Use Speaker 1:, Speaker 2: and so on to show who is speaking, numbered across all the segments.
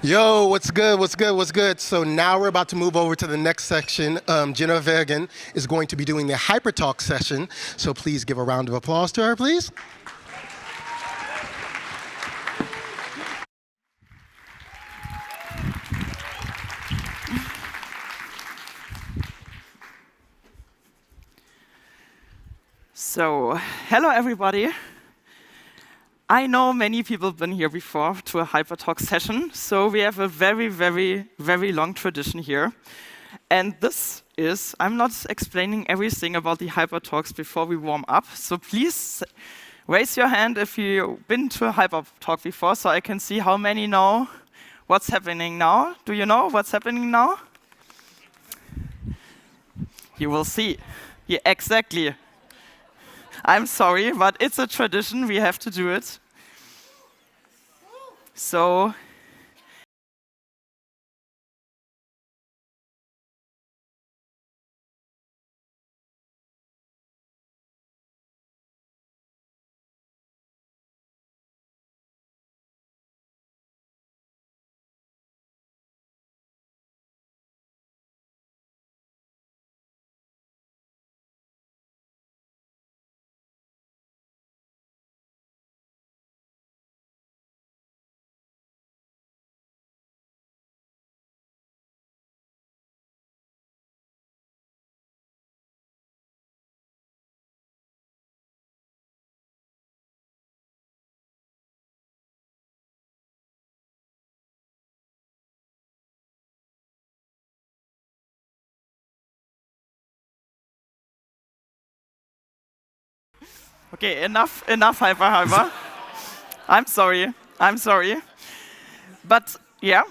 Speaker 1: Yo, what's good, what's good, what's good? So now we're about to move over to the next section. Jenni Wergin is going to be doing the Hyper Talk session. So please give a round of applause to her, please.
Speaker 2: So, hello everybody. I know many people have been here before to a HyperTalk session, so we have a very, very, very long tradition here. And this is, I'm not explaining everything about the HyperTalks before we warm up, so please raise your hand if you've been to a HyperTalk before, so I can see how many know what's happening now. Do you know what's happening now? You will see. Yeah, exactly. I'm sorry, but it's a tradition, we have to do it. So, okay, enough hyper. I'm sorry. But yeah,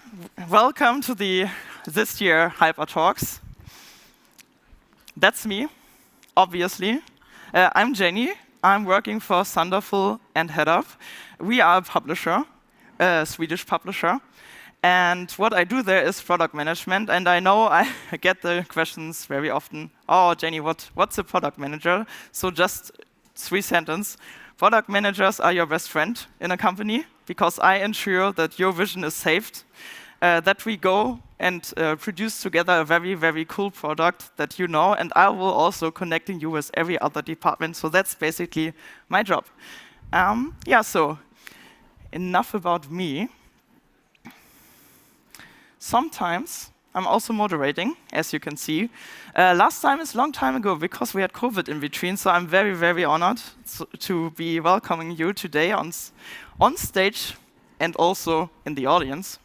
Speaker 2: welcome to this year HyperTalks. That's me, obviously. I'm Jenni. I'm working for Thunderful and Head-Up. We are a publisher, a Swedish publisher. And what I do there is product management. And I know I get the questions very often, oh, Jenni, what's a product manager? So just 3 sentences. Product managers are your best friend in a company because I ensure that your vision is saved, that we go and produce together a very, very cool product that you know, and I will also connecting you with every other department. So that's basically my job. So enough about me. Sometimes I'm also moderating, as you can see. Last time is a long time ago because we had COVID in between, so I'm very, very honored to be welcoming you today on stage and also in the audience.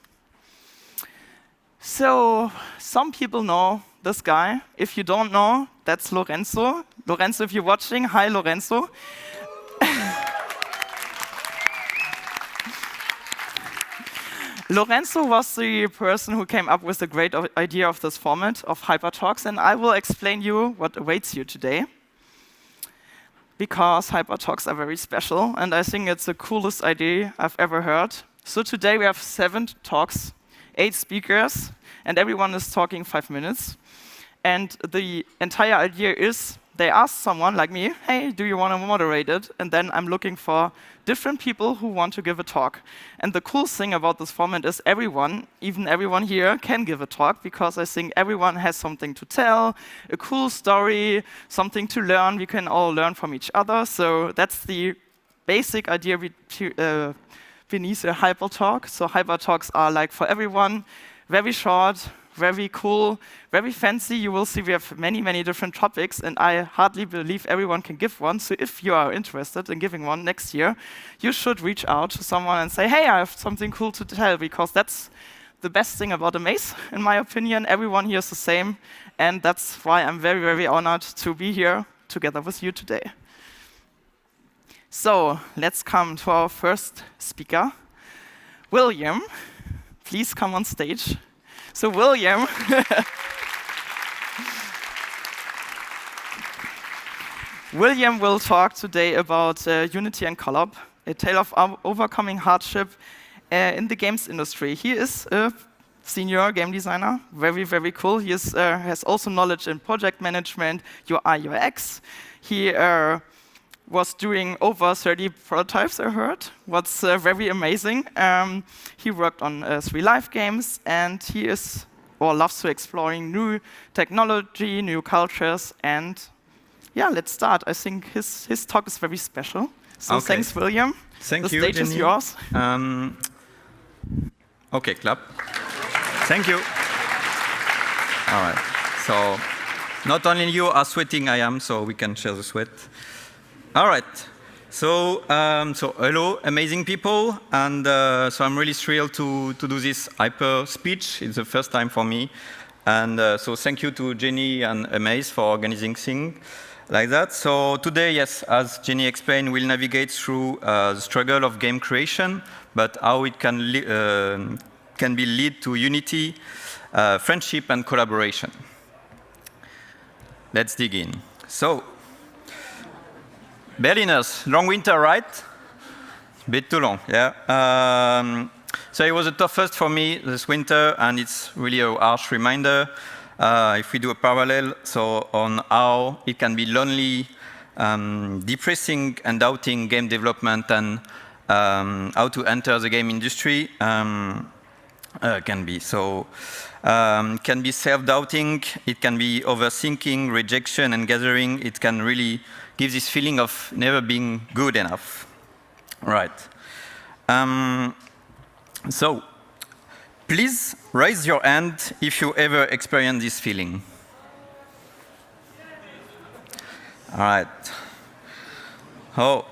Speaker 2: So, some people know this guy. If you don't know, that's Lorenzo. Lorenzo, if you're watching, hi Lorenzo. Lorenzo was the person who came up with the great idea of this format of HyperTalks, and I will explain you what awaits you today. Because HyperTalks are very special, and I think it's the coolest idea I've ever heard. So today we have 7 talks, 8 speakers, and everyone is talking 5 minutes. And the entire idea is they ask someone like me, hey, do you want to moderate it? And then I'm looking for different people who want to give a talk. And the cool thing about this format is everyone, even everyone here, can give a talk because I think everyone has something to tell, a cool story, something to learn. We can all learn from each other. So that's the basic idea beneath a hyper talk. So hyper talks are like for everyone, very short, very cool, very fancy. You will see we have many, many different topics, and I hardly believe everyone can give one. So if you are interested in giving one next year, you should reach out to someone and say, hey, I have something cool to tell, because that's the best thing about a maze, in my opinion. Everyone here is the same, and that's why I'm very, very honored to be here together with you today. So let's come to our first speaker, William. Please come on stage. So William, William will talk today about Unity and Collab, a tale of overcoming hardship in the games industry. He is a senior game designer, very, very cool. He has also knowledge in project management, UI, UX. He was doing over 30 prototypes, I heard. What's very amazing. He worked on 3 live games, and he is or loves to exploring new technology, new cultures, and yeah, let's start. I think his talk is very special. So
Speaker 3: Okay.
Speaker 2: thanks, William.
Speaker 3: Thank
Speaker 2: the
Speaker 3: you,
Speaker 2: stage is
Speaker 3: Jenni.
Speaker 2: yours.
Speaker 3: Okay, clap. Thank you. All right. So not only you are sweating, I am, so we can share the sweat. All right. So, hello, amazing people, and so I'm really thrilled to do this hyper speech. It's the first time for me, and so thank you to Jenni and Amaze for organizing things like that. So today, yes, as Jenni explained, we'll navigate through the struggle of game creation, but how it can be lead to unity, friendship, and collaboration. Let's dig in. So, Berliners, long winter, right? Bit too long, yeah. So it was the toughest for me this winter, and it's really a harsh reminder. If we do a parallel, so on how it can be lonely, depressing, and doubting game development, and how to enter the game industry can be. So can be self-doubting, it can be overthinking, rejection, and gathering. It can really give this feeling of never being good enough. Right. So please raise your hand if you ever experience this feeling. All right. Oh,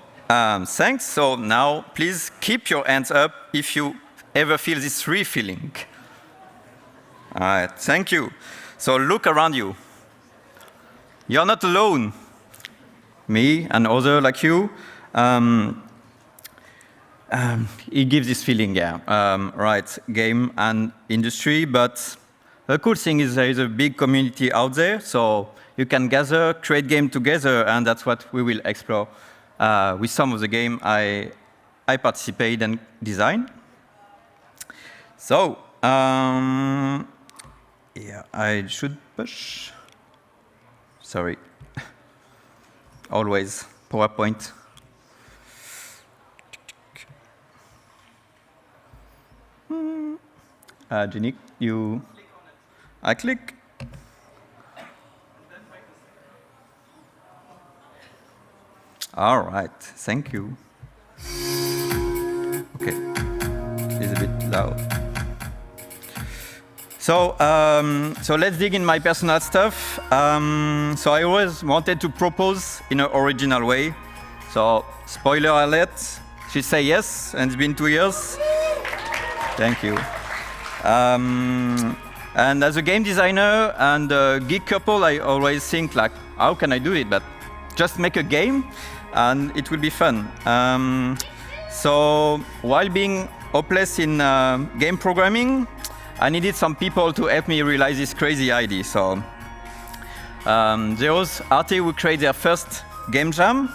Speaker 3: thanks. So now please keep your hands up if you ever feel this feeling. All right, thank you. So look around you. You're not alone. Me and others like you. It gives this feeling, yeah. Right, game and industry, but the cool thing is there is a big community out there, so you can gather, create game together, and that's what we will explore with some of the game I participate and design. So, yeah, I should push. Sorry. Always PowerPoint. Jenni, you. I click. All right, thank you. Okay, it's a bit loud. So, so let's dig in my personal stuff. So I always wanted to propose in an original way. So, spoiler alert, she said yes, and it's been 2 years. Thank you. And as a game designer and a geek couple, I always think like, how can I do it? But just make a game, and it will be fun. So while being hopeless in game programming, I needed some people to help me realize this crazy idea. So there was Arte who created their first game jam,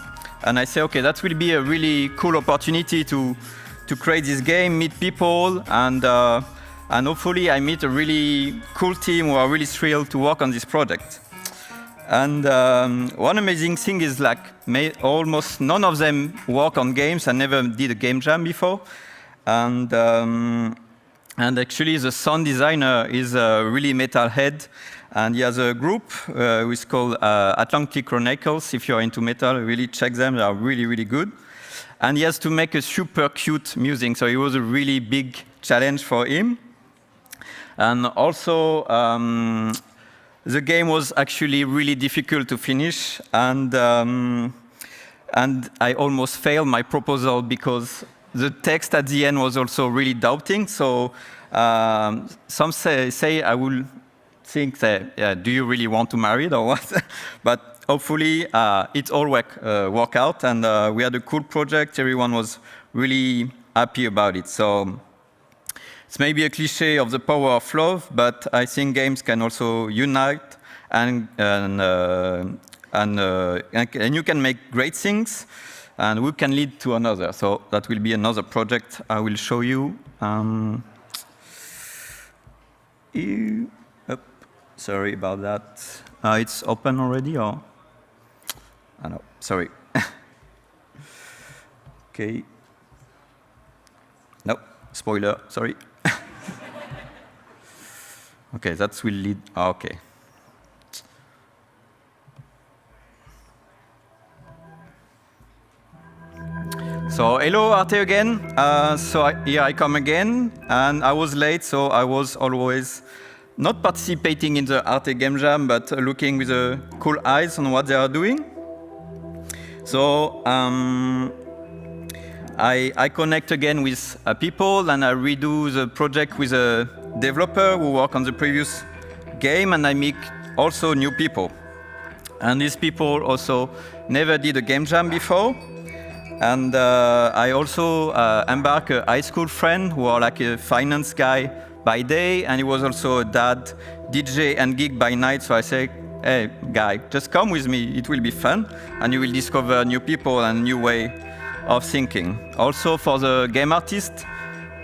Speaker 3: and I said, okay, that will be a really cool opportunity to create this game, meet people, and hopefully I meet a really cool team who are really thrilled to work on this project. And one amazing thing is like almost none of them work on games and never did a game jam before. And actually the sound designer is a really metalhead, and he has a group which is called Atlantic Chronicles. If you're into metal, really check them, they are really, really good. And he has to make a super cute music, so it was a really big challenge for him. And also, the game was actually really difficult to finish, and I almost failed my proposal because the text at the end was also really doubting. So some say I will think that, yeah, do you really want to marry it or what? But hopefully it all work out, and we had a cool project. Everyone was really happy about it. So it's maybe a cliche of the power of love, but I think games can also unite, and you can make great things, and we can lead to another. So that will be another project I will show you. Sorry about that. It's open already, or? Oh, no, sorry. Okay. No, spoiler, sorry. Okay, that will lead, okay. So hello, Arte again. Here I come again, and I was late, so I was always not participating in the Arte Game Jam, but looking with cool eyes on what they are doing. So I connect again with people, and I redo the project with a developer who worked on the previous game, and I meet also new people. And these people also never did a game jam before. And I also embark a high school friend who are like a finance guy by day, and he was also a dad, DJ and geek by night. So I say, hey, guy, just come with me. It will be fun, and you will discover new people and new way of thinking. Also for the game artist,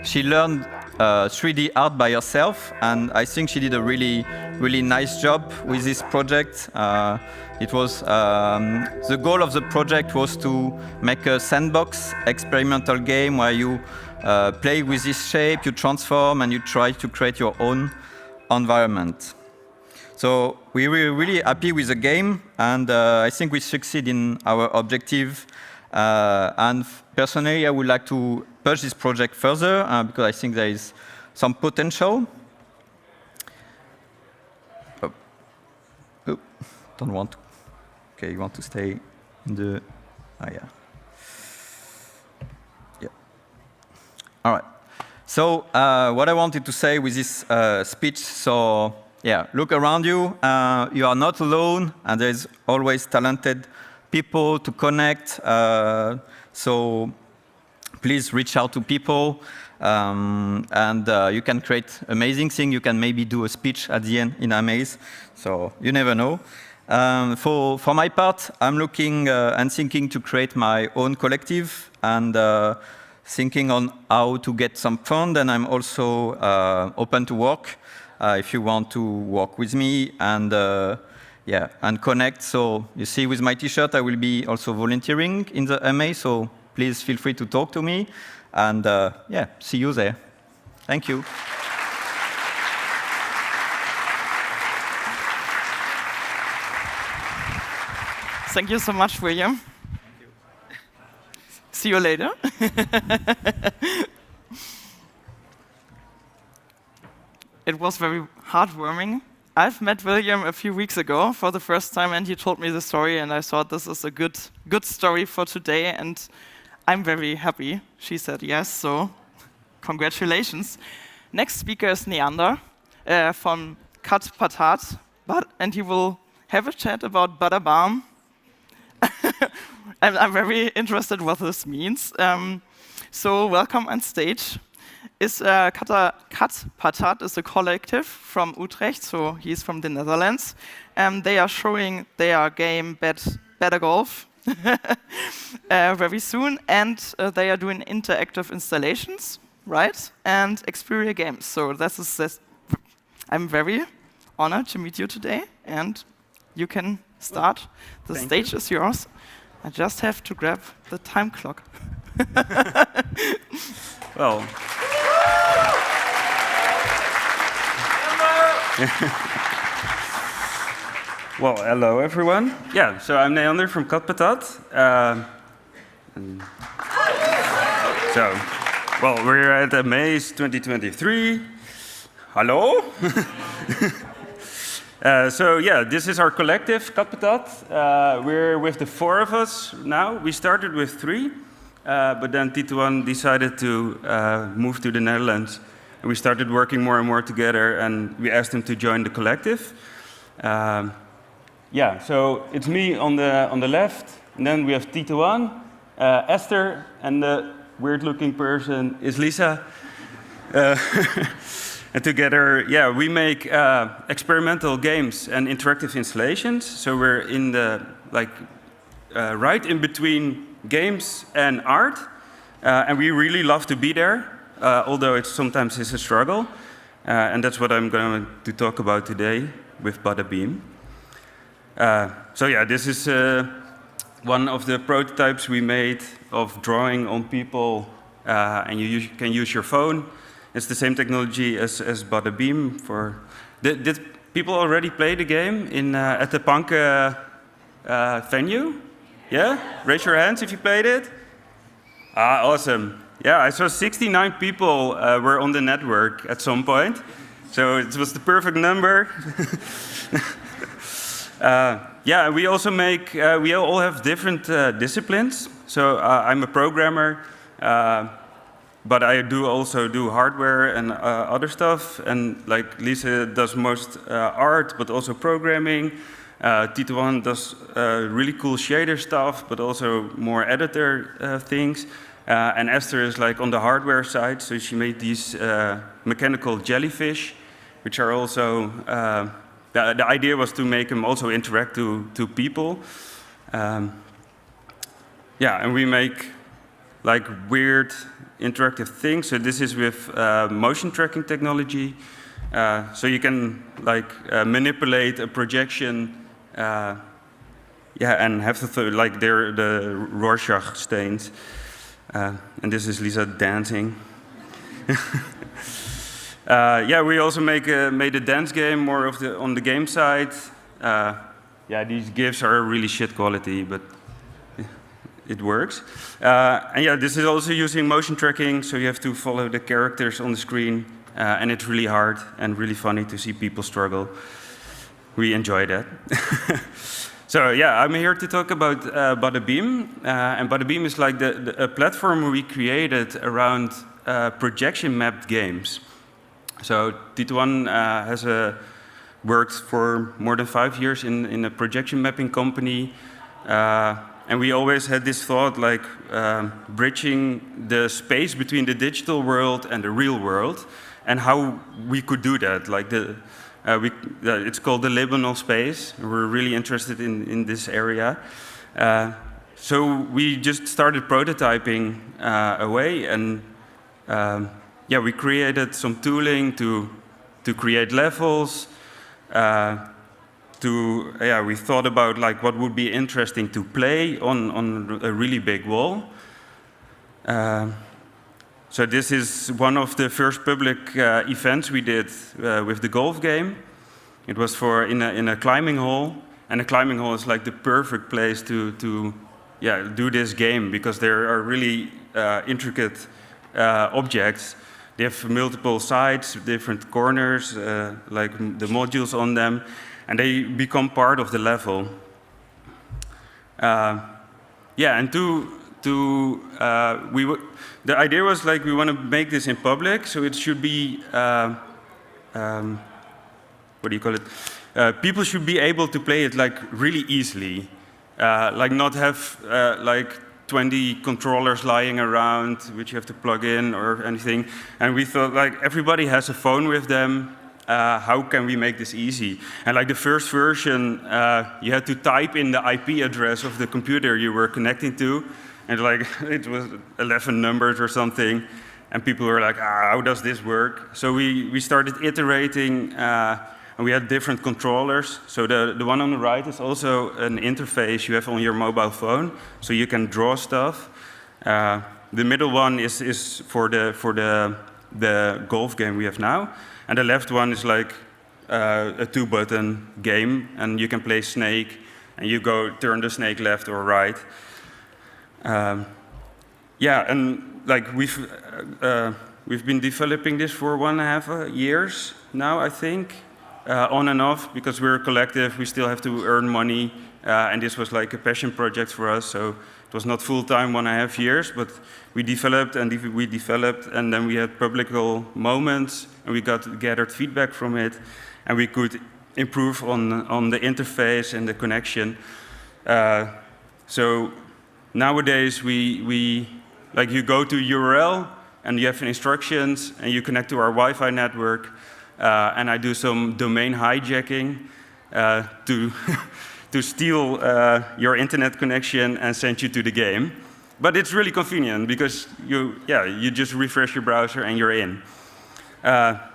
Speaker 3: she learned 3D art by herself, and I think she did a really, really nice job with this project. It was the goal of the project was to make a sandbox experimental game where you play with this shape, you transform, and you try to create your own environment. So we were really happy with the game, and I think we succeed in our objective. And personally, I would like to push this project further because I think there is some potential. Oh, don't want to. Okay, you want to stay in the. Yeah. Yeah. All right. So what I wanted to say with this speech. So yeah, look around you. You are not alone, and there's always talented people to connect. So please reach out to people, and you can create amazing things. You can maybe do a speech at the end in Amaze. So you never know. For my part, I'm looking and thinking to create my own collective and thinking on how to get some fund. And I'm also open to work if you want to work with me and yeah, and connect. So you see, with my T-shirt, I will be also volunteering in the MA. So please feel free to talk to me, and yeah, see you there. Thank you.
Speaker 2: Thank you so much, William.
Speaker 3: Thank you.
Speaker 2: See you later. It was very heartwarming. I've met William a few weeks ago for the first time, and he told me the story, and I thought this is a good story for today, and I'm very happy. She said yes, so congratulations. Next speaker is Neander from Cut Patat, and he will have a chat about Badabam. I'm very interested what this means. So welcome on stage. Cut Patat is a collective from Utrecht, so he's from the Netherlands. They are showing their game Better Golf very soon, and they are doing interactive installations, right? And Xperia games. So this. I'm very honored to meet you today, and you can start. The stage is yours. I just have to grab the time clock.
Speaker 4: Well. Well, hello everyone. Yeah, so I'm Neander from Cut Patat. So, well, we're at Amaze 2023. Hello. So yeah, this is our collective, Cut Patat. We're with the 4 of us now. We started with 3, but then Tituan decided to move to the Netherlands. And we started working more and more together, and we asked him to join the collective. Yeah, so it's me on the left, and then we have Tituan, Esther, and the weird-looking person is Lisa. And together, yeah, we make experimental games and interactive installations. So we're in the right in between games and art, and we really love to be there, although it sometimes is a struggle. And that's what I'm going to talk about today with Bada Beam. So yeah, this is one of the prototypes we made of drawing on people, and you can use your phone. It's the same technology as Bada Beam. Did people already play the game at the punk venue? Yeah? Raise your hands if you played it. Ah, awesome. Yeah, I saw 69 people were on the network at some point. So it was the perfect number. Yeah, we also make, we all have different disciplines. So I'm a programmer, but I also do hardware and other stuff. And like Lisa does most art, but also programming. Tito does really cool shader stuff, but also more editor things. And Esther is like on the hardware side, so she made these mechanical jellyfish, which are also, the idea was to make them also interact to people. Yeah, and we make like weird interactive things. So this is with motion tracking technology. So you can like manipulate a projection, yeah, and have like the Rorschach stains. And this is Lisa dancing. Yeah, we also made a dance game, more of on the game side. Yeah, these GIFs are really shit quality, but it works. And yeah, this is also using motion tracking, so you have to follow the characters on the screen, and it's really hard and really funny to see people struggle. We enjoy that. So yeah, I'm here to talk about Bada Beam, and Bada Beam is like a platform we created around projection mapped games. So Tituan has worked for more than 5 years in a projection mapping company, and we always had this thought like bridging the space between the digital world and the real world, and how we could do that. Like it's called the liminal space. We're really interested in this area. So we just started prototyping away, and yeah, we created some tooling to create levels. We thought about like what would be interesting to play on a really big wall. So this is one of the first public events we did with the golf game. It was in a climbing hall, and a climbing hall is like the perfect place to do this game, because there are really intricate objects. They have multiple sides, different corners, like the modules on them, and they become part of the level. Yeah, and the idea was like we want to make this in public, so it should be, what do you call it? People should be able to play it like really easily, like not have like 20 controllers lying around which you have to plug in or anything. And we thought like everybody has a phone with them. How can we make this easy? And like the first version, you had to type in the IP address of the computer you were connecting to. And like, it was 11 numbers or something. And people were like, how does this work? So we started iterating, and we had different controllers. So the one on the right is also an interface you have on your mobile phone, so you can draw stuff. The middle one is for the golf game we have now. And the left one is like a 2-button game, and you can play Snake, and you turn the snake left or right. Yeah, and like we've been developing this for 1.5 years now, I think, on and off, because we're a collective. We still have to earn money, and this was like a passion project for us. So it was not full-time 1.5 years, but we developed, and then we had public moments, and we gathered feedback from it, and we could improve on the interface and the connection. So nowadays, like you go to URL, and you have instructions, and you connect to our Wi-Fi network, and I do some domain hijacking to steal your internet connection and send you to the game. But it's really convenient, because you just refresh your browser and you're in.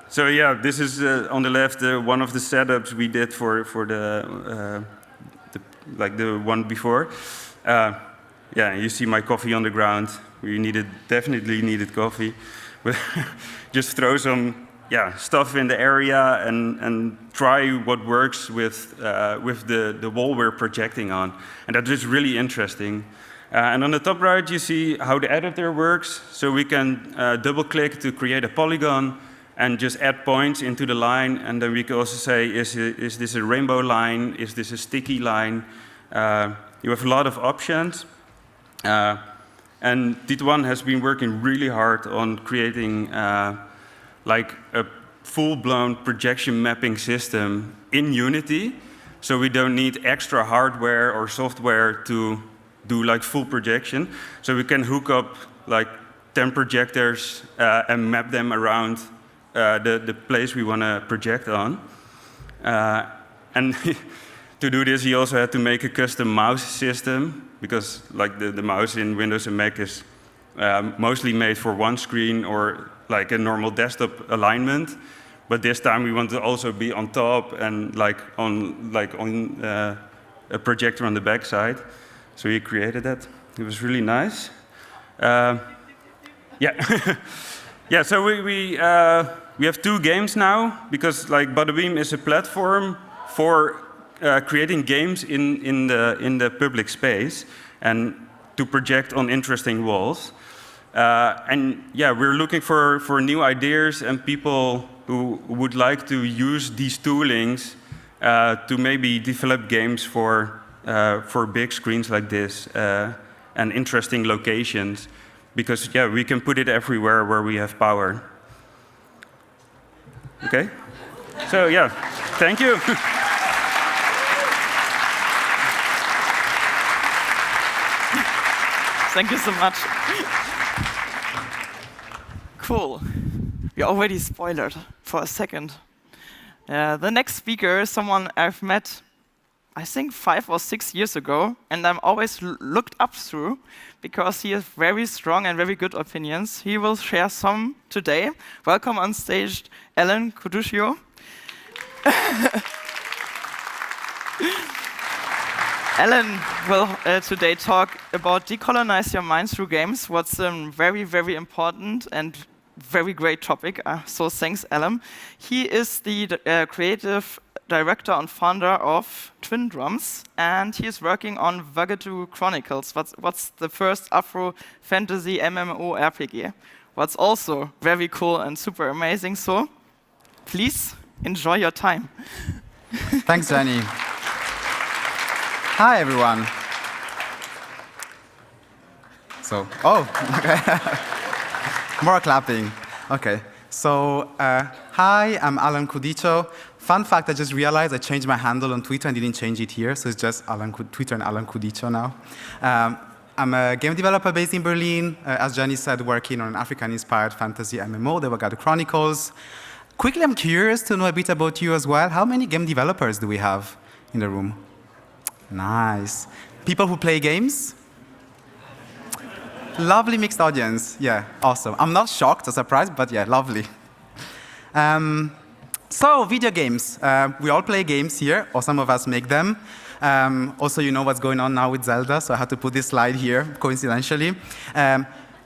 Speaker 4: So yeah, this is on the left one of the setups we did for the one before. Yeah, you see my coffee on the ground. We definitely needed coffee. But just throw some stuff in the area and try what works with the wall we're projecting on. And that is really interesting. And on the top right, you see how the editor works. So we can double-click to create a polygon and just add points into the line. And then we can also say, is this a rainbow line? Is this a sticky line? You have a lot of options. And Tito has been working really hard on creating like a full-blown projection mapping system in Unity. So we don't need extra hardware or software to do like full projection. So we can hook up like 10 projectors and map them around the place we want to project on. And to do this, he also had to make a custom mouse system because like the mouse in Windows and Mac is mostly made for one screen or like a normal desktop alignment. But this time we want to also be on top and like on a projector on the back side. So he created that. It was really nice. Yeah. Yeah, so we have 2 games now because like Badabeam is a platform for creating games in the public space and to project on interesting walls. And yeah, we're looking for new ideas and people who would like to use these toolings to maybe develop games for big screens like this and interesting locations. Because yeah, we can put it everywhere where we have power. Okay? So yeah, thank you.
Speaker 2: Thank you so much. Cool. We already spoiled for a second. The next speaker is someone I've met, I think 5 or 6 years ago, and I'm always looked up through because he has very strong and very good opinions. He will share some today. Welcome on stage, Alan Kudushio. Alan will today talk about decolonize your mind through games. What's a very, very important and very great topic. So thanks, Alan. He is the creative director and founder of Twin Drums, and he is working on Wagadu Chronicles. What's the first Afro fantasy MMO RPG? What's also very cool and super amazing. So please enjoy your time.
Speaker 5: Thanks, Jenny. Hi, everyone. So, okay. More clapping. Okay. So, hi, I'm Alan Kudicho. Fun fact, I just realized I changed my handle on Twitter and didn't change it here, so it's just Twitter and Alan Kudicho now. I'm a game developer based in Berlin, as Jenny said, working on an African-inspired fantasy MMO, the Wagadu Chronicles. Quickly, I'm curious to know a bit about you as well. How many game developers do we have in the room? Nice. People who play games? Lovely mixed audience. Yeah, awesome. I'm not shocked or surprised, but yeah, lovely. So, video games. We all play games here, or some of us make them. Also, you know what's going on now with Zelda, so I had to put this slide here, coincidentally.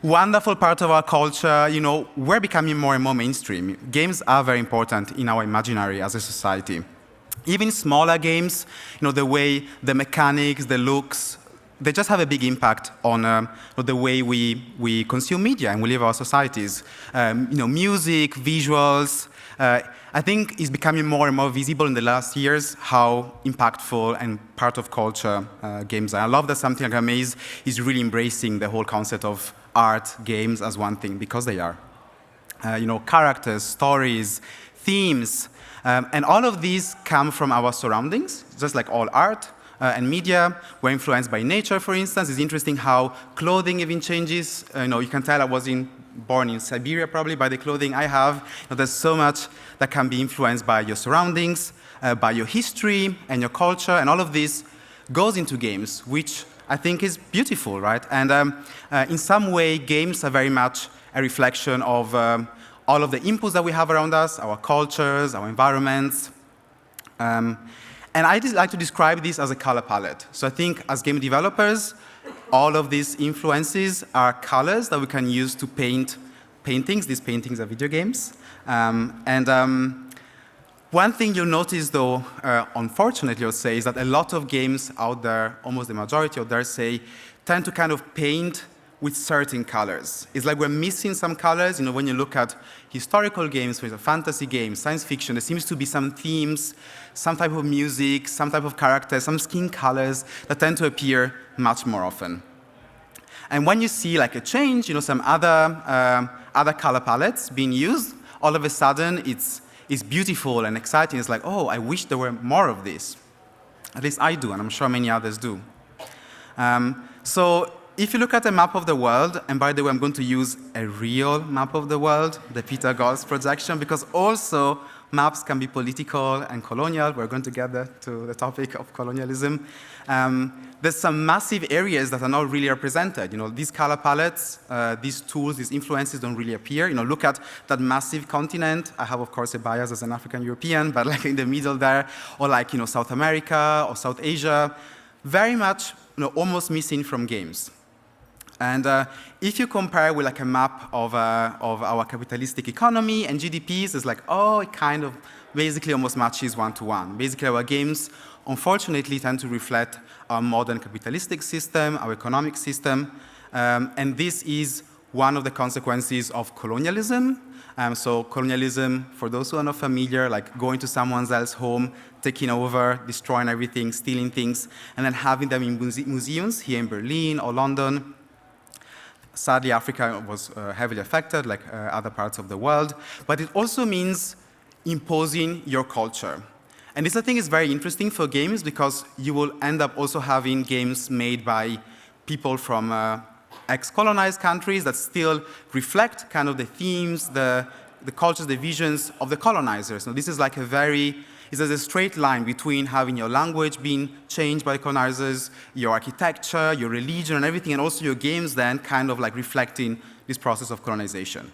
Speaker 5: Wonderful part of our culture, you know, we're becoming more and more mainstream. Games are very important in our imaginary as a society. Even smaller games, you know, the way, the mechanics, the looks, they just have a big impact on the way we consume media and we live our societies. You know, music, visuals. I think it's becoming more and more visible in the last years how impactful and part of culture games are. I love that something like Amaze is really embracing the whole concept of art, games as one thing, because they are. You know, characters, stories, themes, and all of these come from our surroundings, just like all art and media. We're influenced by nature, for instance. It's interesting how clothing even changes. You know, you can tell I was born in Siberia probably by the clothing I have. You know, there's so much that can be influenced by your surroundings, by your history and your culture, and all of this goes into games, which I think is beautiful, right? And in some way, games are very much a reflection of all of the inputs that we have around us, our cultures, our environments. And I just like to describe this as a color palette. So I think as game developers, all of these influences are colors that we can use to paint paintings. These paintings are video games. One thing you'll notice, though, unfortunately, I'll say, is that a lot of games out there, almost the majority out there, tend to kind of paint with certain colors. It's like we're missing some colors. When you look at historical games, for example, fantasy games, science fiction, there seems to be some themes, some type of music, some type of character, some skin colors that tend to appear much more often. And when you see like a change, some other color palettes being used, all of a sudden it's beautiful and exciting. It's like, oh, I wish there were more of this. At least I do, and I'm sure many others do. So if you look at a map of the world, and by the way, I'm going to use a real map of the world, the Peter Gauss projection, because also maps can be political and colonial. We're going to get to the topic of colonialism. There's some massive areas that are not really represented. These color palettes, these tools, these influences don't really appear. Look at that massive continent. I have, of course, a bias as an African European, but like in the middle there, or like, South America or South Asia, very much, almost missing from games. And if you compare with like a map of our capitalistic economy and GDPs, it's like, oh, it kind of basically almost matches one-to-one. Basically, our games, unfortunately, tend to reflect our modern capitalistic system, our economic system, and this is one of the consequences of colonialism. So colonialism, for those who are not familiar, like going to someone else's home, taking over, destroying everything, stealing things, and then having them in museums here in Berlin or London. Sadly, Africa was heavily affected, like other parts of the world. But it also means imposing your culture. And this, I think, is very interesting for games because you will end up also having games made by people from ex-colonized countries that still reflect kind of the themes, the cultures, the visions of the colonizers. Now, this is like it's a straight line between having your language being changed by colonizers, your architecture, your religion, and everything, and also your games then kind of like reflecting this process of colonization.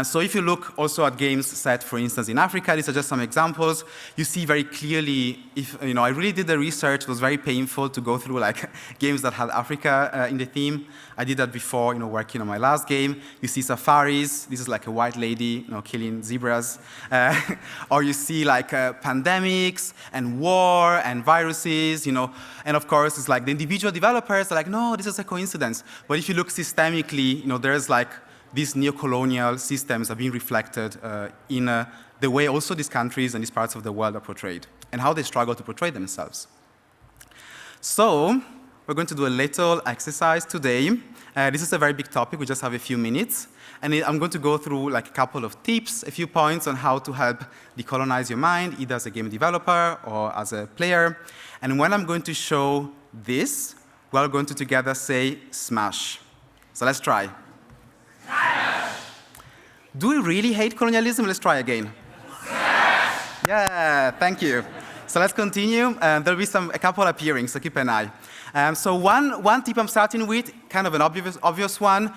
Speaker 5: So if you look also at games set, for instance, in Africa, these are just some examples. You see very clearly, I really did the research. It was very painful to go through like games that had Africa in the theme. I did that before, working on my last game. You see safaris. This is like a white lady, killing zebras. Or you see like pandemics and war and viruses, And of course, it's like the individual developers are like, no, this is a coincidence. But if you look systemically, there's like these neo-colonial systems are being reflected in the way also these countries and these parts of the world are portrayed, and how they struggle to portray themselves. So we're going to do a little exercise today. This is a very big topic. We just have a few minutes. And I'm going to go through like a couple of tips, a few points on how to help decolonize your mind, either as a game developer or as a player. And when I'm going to show this, we're going to together say smash. So let's try. Do we really hate colonialism? Let's try again. Yeah, thank you. So let's continue. There'll be a couple appearing, so keep an eye. So one tip I'm starting with, kind of an obvious one.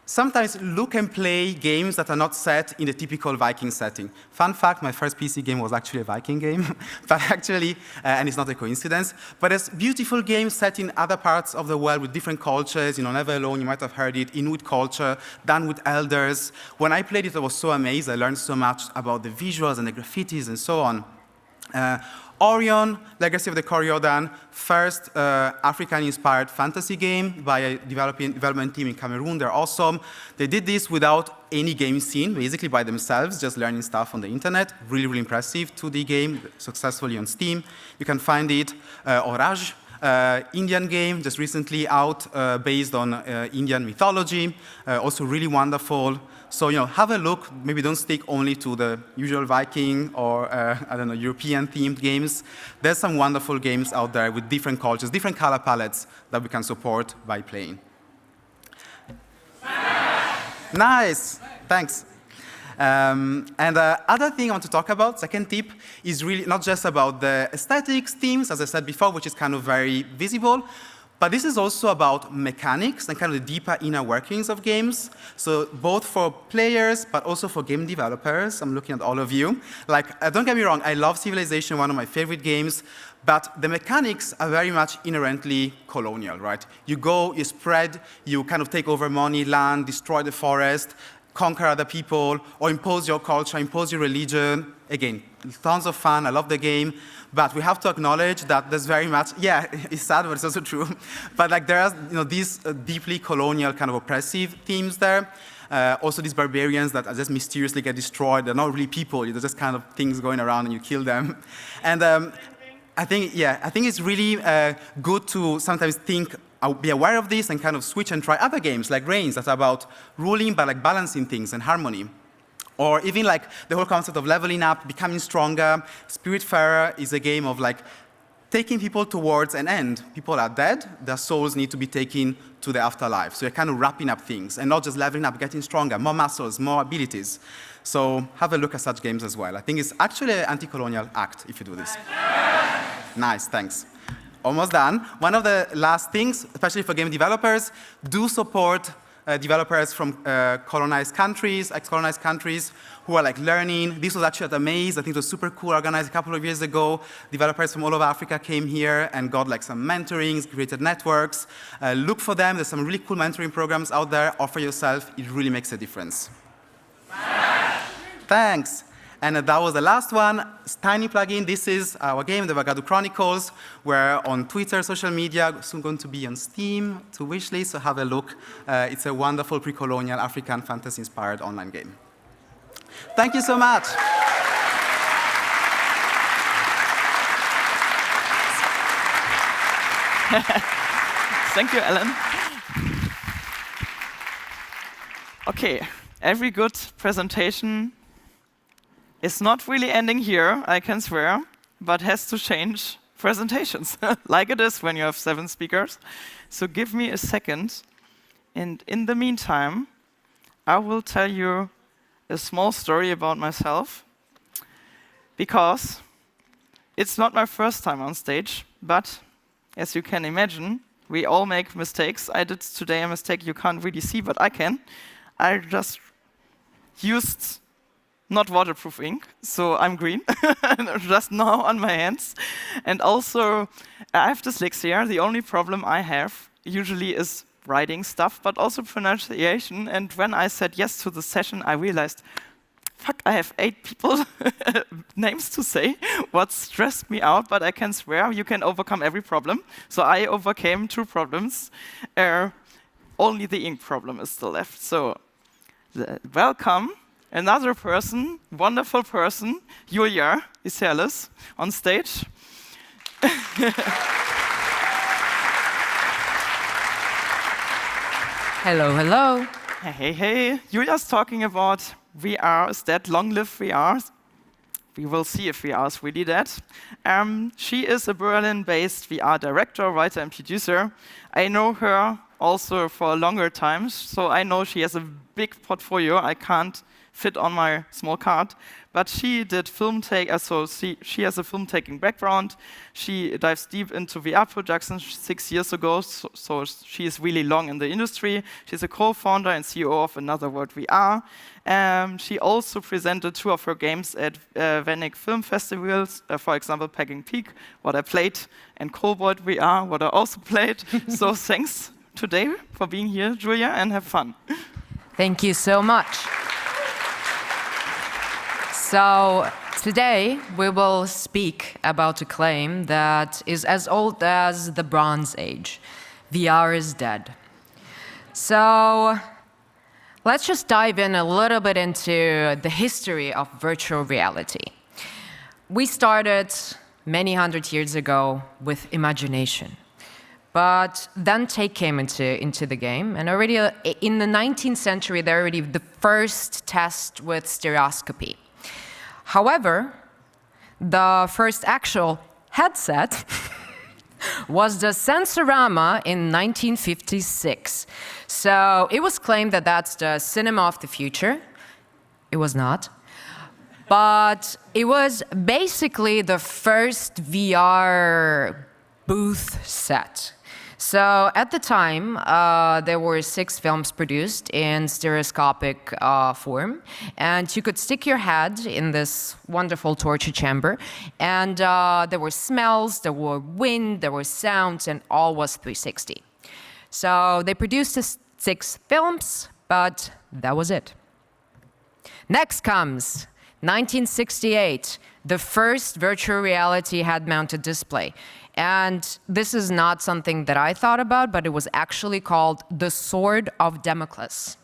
Speaker 5: Sometimes look and play games that are not set in the typical Viking setting. Fun fact, my first PC game was actually a Viking game, but actually, and it's not a coincidence, but there's beautiful games set in other parts of the world with different cultures, Never Alone, you might have heard it, Inuit culture, done with elders. When I played it, I was so amazed. I learned so much about the visuals and the graffitis and so on. Orion, Legacy of the Coriodan, first African-inspired fantasy game by a development team in Cameroon. They're awesome. They did this without any game scene, basically by themselves, just learning stuff on the internet. Really, really impressive 2D game, successfully on Steam. You can find it. Orage, Indian game, just recently out, based on Indian mythology. Also really wonderful. So, have a look. Maybe don't stick only to the usual Viking or, European-themed games. There's some wonderful games out there with different cultures, different color palettes that we can support by playing. Nice. Thanks. Other thing I want to talk about, second tip, is really not just about the aesthetics themes, as I said before, which is kind of very visible, But this is also about mechanics and kind of the deeper inner workings of games. So both for players, but also for game developers. I'm looking at all of you. Like, don't get me wrong, I love Civilization, one of my favorite games. But the mechanics are very much inherently colonial, right? You go, you spread, you kind of take over money, land, destroy the forest, conquer other people, or impose your culture, impose your religion. Again, tons of fun, I love the game. But we have to acknowledge that there's very much, yeah, it's sad, but it's also true. But like there are these deeply colonial kind of oppressive themes there. Also these barbarians that just mysteriously get destroyed. They're not really people, they're just kind of things going around and you kill them. And I think it's really good to sometimes be aware of this and kind of switch and try other games like Reigns that are about ruling but like balancing things and harmony. Or even like the whole concept of leveling up, becoming stronger. Spiritfarer is a game of like taking people towards an end. People are dead, their souls need to be taken to the afterlife. So you're kind of wrapping up things and not just leveling up, getting stronger, more muscles, more abilities. So have a look at such games as well. I think it's actually an anti-colonial act if you do this. Nice, thanks. Almost done. One of the last things, especially for game developers, do support developers from colonized countries, ex-colonized countries, who are like learning. This was actually at Amaze. I think it was super cool, organized a couple of years ago. Developers from all over Africa came here and got like some mentorings, created networks. Look for them. There's some really cool mentoring programs out there. Offer yourself. It really makes a difference. Thanks. And that was the last one, tiny plugin. This is our game, the Vagadu Chronicles. We're on Twitter, social media, soon going to be on Steam, to wishlist, so have a look. It's a wonderful pre-colonial African fantasy-inspired online game. Thank you so much.
Speaker 2: Thank you, Alan. Okay, every good presentation is not really ending here, I can swear, but has to change presentations, like it is when you have 7 speakers. So give me a second, and in the meantime, I will tell you a small story about myself, because it's not my first time on stage, but as you can imagine, we all make mistakes. I did today a mistake you can't really see, but I can. I just used not waterproof ink, so I'm green, just now on my hands. And also, I have dyslexia. The only problem I have usually is writing stuff, but also pronunciation. And when I said yes to the session, I realized, fuck, I have 8 people names to say, what stressed me out, but I can swear you can overcome every problem. So I overcame 2 problems. Only the ink problem is still left. So welcome. Another person, wonderful person, Julia Iserlis, on stage.
Speaker 6: Hello, hello.
Speaker 2: Hey, hey. Julia's talking about VR is dead, long live VR. We will see if VR is really dead. She is a Berlin-based VR director, writer, and producer. I know her also for a longer time, so I know she has a big portfolio. I can't fit on my small card, but she did film take, so she has a film-taking background. She dives deep into VR production 6 years ago, so she is really long in the industry. She's a co-founder and CEO of Another World VR. She also presented 2 of her games at Venice film festivals, for example, Pegging Peak, what I played, and Cobalt VR, what I also played. So thanks today for being here, Julia, and have fun.
Speaker 6: Thank you so much. So today we will speak about a claim that is as old as the Bronze Age. VR is dead. So let's just dive in a little bit into the history of virtual reality. We started many hundred years ago with imagination. But then take came into the game, and already in the 19th century, there already the first test with stereoscopy. However, the first actual headset was the Sensorama in 1956. So it was claimed that that's the cinema of the future. It was not. But it was basically the first VR booth set. So at the time, there were 6 films produced in stereoscopic form, and you could stick your head in this wonderful torture chamber, and there were smells, there were wind, there were sounds, and all was 360. So they produced 6 films, but that was it. Next comes 1968, the first virtual reality head-mounted display. And this is not something that I thought about, but it was actually called the Sword of Damocles.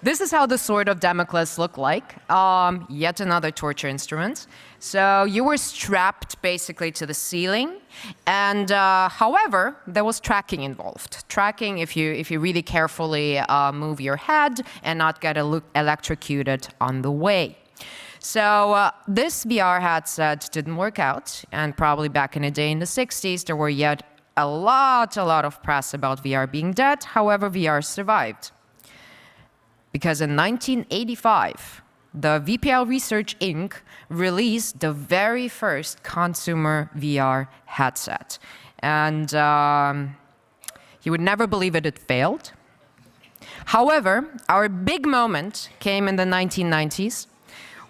Speaker 6: This is how the Sword of Damocles looked like, yet another torture instrument. So you were strapped basically to the ceiling, and however, there was tracking involved. Tracking if you really carefully move your head and not get electrocuted on the way. So this VR headset didn't work out, and probably back in the day in the 60s, there were yet a lot of press about VR being dead. However, VR survived. Because in 1985, the VPL Research Inc. released the very first consumer VR headset. And you would never believe it failed. However, our big moment came in the 1990s,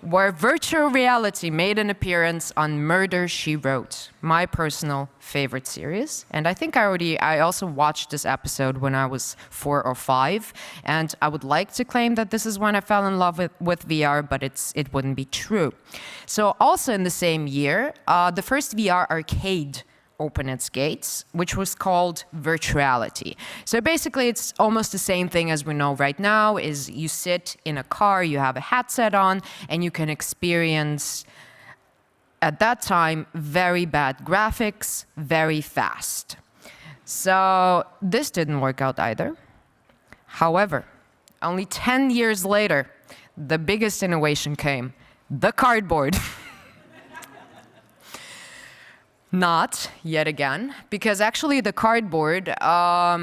Speaker 6: where virtual reality made an appearance on Murder, She Wrote, my personal favorite series. And I think I also watched this episode when I was 4 or 5, and I would like to claim that this is when I fell in love with VR, but it wouldn't be true. So also in the same year, the first VR arcade opened its gates, which was called Virtuality. So basically it's almost the same thing as we know right now, is you sit in a car, you have a headset on, and you can experience, at that time, very bad graphics, very fast. So this didn't work out either. However, only 10 years later, the biggest innovation came, the cardboard. Not yet again, because actually the cardboard, I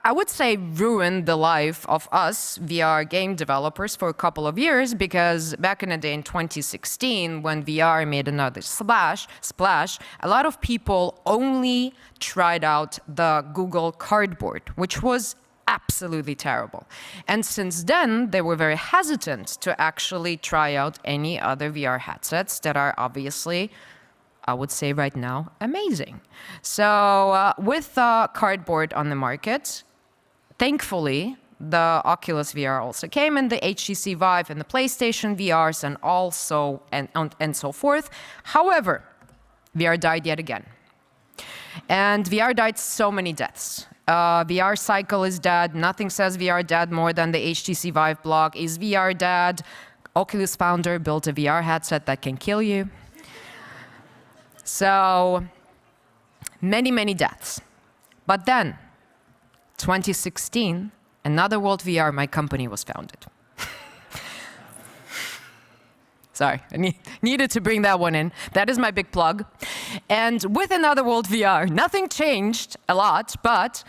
Speaker 6: would say ruined the life of us VR game developers for a couple of years, because back in the day in 2016, when VR made another splash, a lot of people only tried out the Google Cardboard, which was absolutely terrible. And since then, they were very hesitant to actually try out any other VR headsets that are obviously, I would say right now, amazing. So with cardboard on the market, thankfully, the Oculus VR also came, and the HTC Vive and the PlayStation VRs and so forth. However, VR died yet again. And VR died so many deaths. VR cycle is dead. Nothing says VR dead more than the HTC Vive blog. Is VR dead? Oculus founder built a VR headset that can kill you. So many deaths. But then, 2016, Another World VR, my company, was founded. Sorry, I needed to bring that one in. That is my big plug. And with Another World VR, nothing changed a lot, but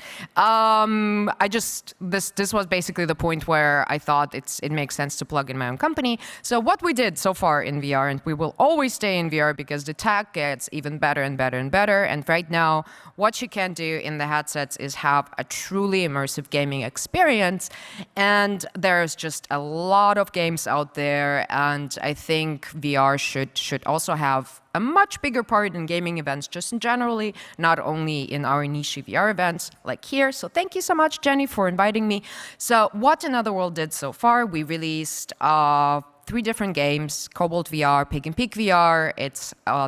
Speaker 6: this was basically the point where I thought it makes sense to plug in my own company. So what we did so far in VR, and we will always stay in VR because the tech gets even better and better and better. And right now, what you can do in the headsets is have a truly immersive gaming experience. And there's just a lot of games out there, and I think VR should also have a much bigger part in gaming events, just in generally, not only in our niche VR events like here. So thank you so much, Jenni, for inviting me. So what Another World did so far, we released 3 different games: Cobalt VR, Pig and Peak VR.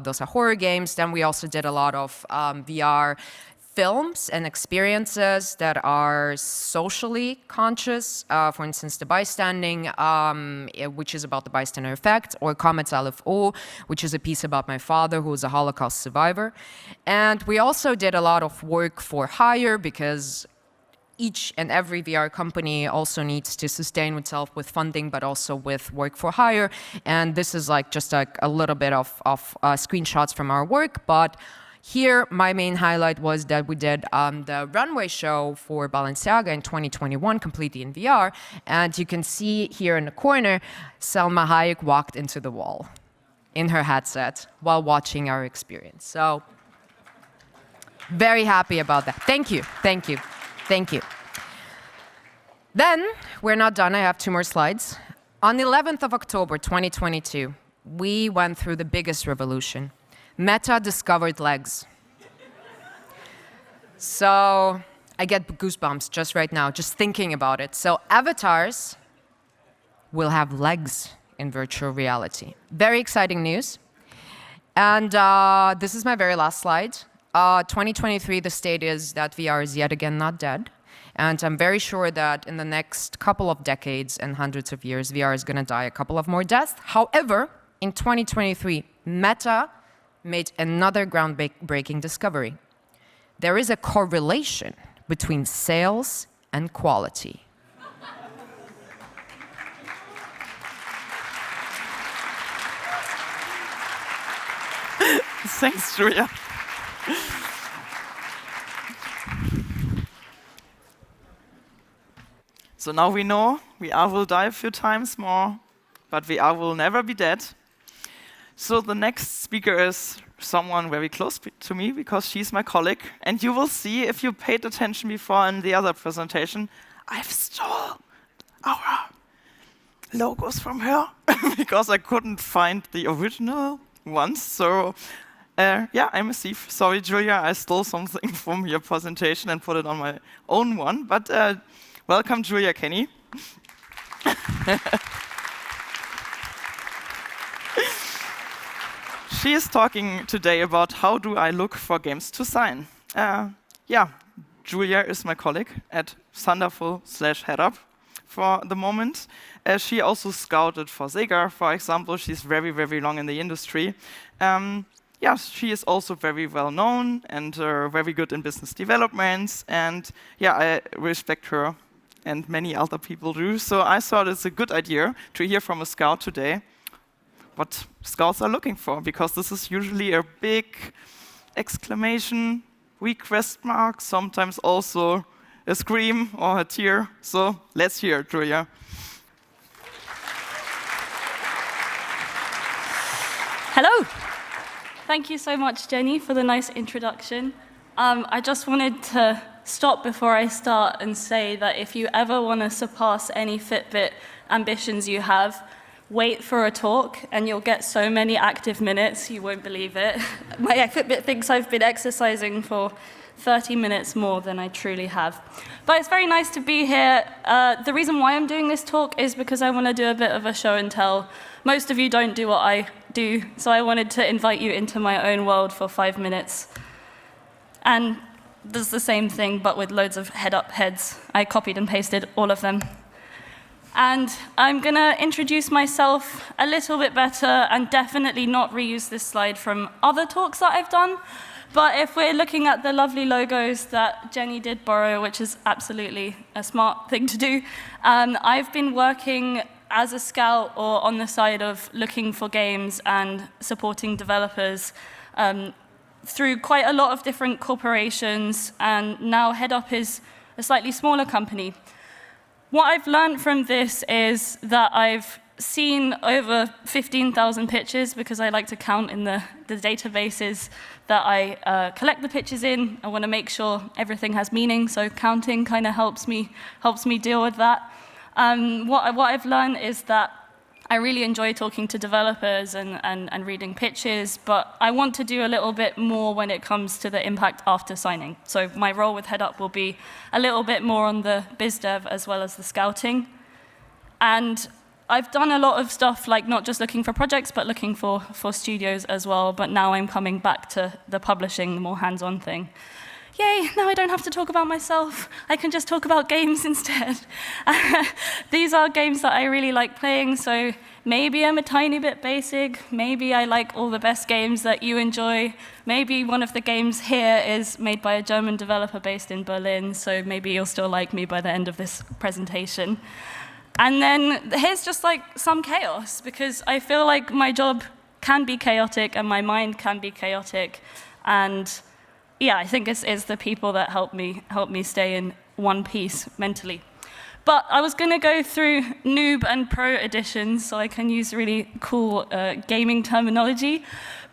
Speaker 6: Those are horror games. Then we also did a lot of VR films and experiences that are socially conscious. For instance, The Bystanding, which is about the bystander effect, or Comets Aleph O, which is a piece about my father, who was a Holocaust survivor. And we also did a lot of work for hire, because each and every VR company also needs to sustain itself with funding, but also with work for hire. And this is like just a little bit of screenshots from our work, but here, my main highlight was that we did the runway show for Balenciaga in 2021, completely in VR. And you can see here in the corner, Selma Hayek walked into the wall in her headset while watching our experience. So Very happy about that. Thank you, thank you, thank you. Then, we're not done, I have 2 more slides. On the 11th of October 2022, we went through the biggest revolution. Meta discovered legs. So, I get goosebumps just right now, just thinking about it. So, avatars will have legs in virtual reality. Very exciting news. And this is my very last slide. 2023, the state is that VR is yet again not dead. And I'm very sure that in the next couple of decades and hundreds of years, VR is going to die a couple of more deaths. However, in 2023, Meta made another groundbreaking discovery. There is a correlation between sales and quality.
Speaker 2: Thanks, Julia. So now we know VR will die a few times more, but VR will never be dead. So the next speaker is someone very close to me because she's my colleague. And you will see, if you paid attention before in the other presentation, I've stole our logos from her because I couldn't find the original ones. So yeah, I'm a thief. Sorry, Julia, I stole something from your presentation and put it on my own one. But welcome, Julia Kenny. She is talking today about how do I look for games to sign. Yeah, Julia is my colleague at Thunderful/HeadUp for the moment. She also scouted for Sega, for example. She's very, very long in the industry. Yeah, she is also very well known and very good in business development. And yeah, I respect her, and many other people do. So I thought it's a good idea to hear from a scout today what scouts are looking for, because this is usually a big exclamation, request mark, sometimes also a scream or a tear. So let's hear it, Julia.
Speaker 7: Hello. Thank you so much, Jenny, for the nice introduction. I just wanted to stop before I start and say that if you ever want to surpass any Fitbit ambitions you have, wait for a talk and you'll get so many active minutes, you won't believe it. My Fitbit thinks I've been exercising for 30 minutes more than I truly have. But it's very nice to be here. The reason why I'm doing this talk is because I want to do a bit of a show and tell. Most of you don't do what I do, so I wanted to invite you into my own world for 5 minutes. And there's the same thing, but with loads of head-up heads. I copied and pasted all of them. And I'm going to introduce myself a little bit better and definitely not reuse this slide from other talks that I've done. But if we're looking at the lovely logos that Jenny did borrow, which is absolutely a smart thing to do, I've been working as a scout or on the side of looking for games and supporting developers through quite a lot of different corporations, and now HeadUp is a slightly smaller company. What I've learned from this is that I've seen over 15,000 pictures, because I like to count in the databases that I collect the pictures in. I want to make sure everything has meaning, so counting kind of helps me deal with that. What I've learned is that I really enjoy talking to developers and reading pitches, but I want to do a little bit more when it comes to the impact after signing. So my role with HeadUp will be a little bit more on the biz dev as well as the scouting. And I've done a lot of stuff, like not just looking for projects, but looking for studios as well. But now I'm coming back to the publishing, the more hands-on thing. Yay, now I don't have to talk about myself. I can just talk about games instead. These are games that I really like playing, so maybe I'm a tiny bit basic. Maybe I like all the best games that you enjoy. Maybe one of the games here is made by a German developer based in Berlin, so maybe you'll still like me by the end of this presentation. And then here's just like some chaos, because I feel like my job can be chaotic and my mind can be chaotic. And yeah, I think it's the people that help me stay in one piece mentally. But I was going to go through noob and pro editions, so I can use really cool gaming terminology.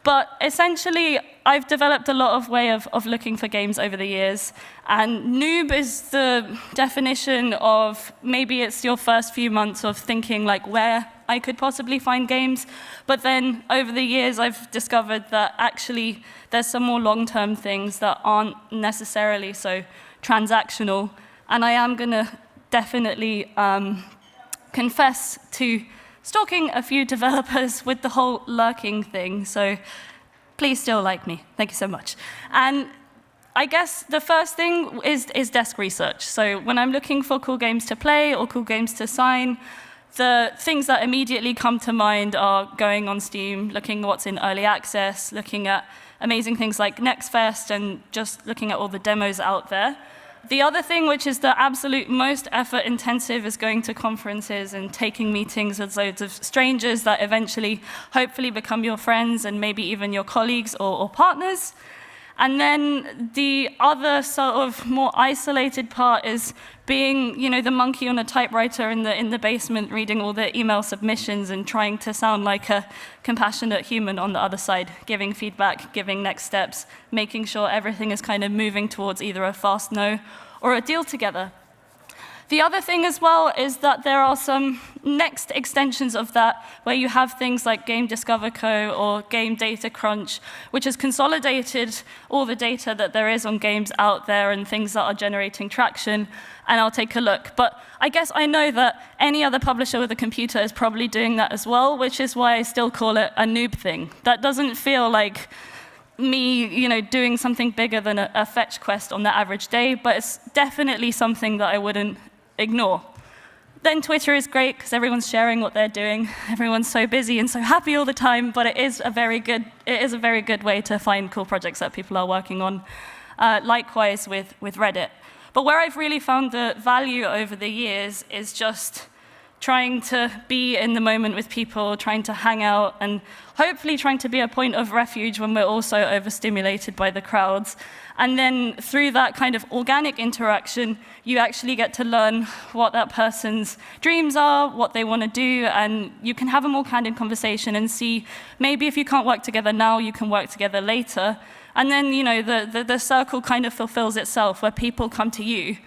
Speaker 7: But essentially, I've developed a lot of way of looking for games over the years. And noob is the definition of maybe it's your first few months of thinking like where I could possibly find games. But then over the years, I've discovered that actually there's some more long-term things that aren't necessarily so transactional. And I am going to definitely confess to stalking a few developers with the whole lurking thing. So please still like me. Thank you so much. And I guess the first thing is desk research. So when I'm looking for cool games to play or cool games to sign, the things that immediately come to mind are going on Steam, looking at what's in early access, looking at amazing things like Next Fest, and just looking at all the demos out there. The other thing, which is the absolute most effort-intensive, is going to conferences and taking meetings with loads of strangers that eventually, hopefully, become your friends and maybe even your colleagues or partners. And then the other sort of more isolated part is being, the monkey on a typewriter in the basement, reading all the email submissions and trying to sound like a compassionate human on the other side, giving feedback, giving next steps, making sure everything is kind of moving towards either a fast no or a deal together. The other thing as well is that there are some next extensions of that where you have things like Game Discover Co. or Game Data Crunch, which has consolidated all the data that there is on games out there and things that are generating traction, and I'll take a look. But I guess I know that any other publisher with a computer is probably doing that as well, which is why I still call it a noob thing. That doesn't feel like me, doing something bigger than a fetch quest on the average day, but it's definitely something that I wouldn't ignore. Then Twitter is great because everyone's sharing what they're doing. Everyone's so busy and so happy all the time, but it is a very good way to find cool projects that people are working on. Likewise with Reddit. But where I've really found the value over the years is just trying to be in the moment with people, trying to hang out, and hopefully trying to be a point of refuge when we're also overstimulated by the crowds. And then through that kind of organic interaction, you actually get to learn what that person's dreams are, what they want to do, and you can have a more candid conversation and see maybe if you can't work together now, you can work together later. And then, the circle kind of fulfills itself where people come to you.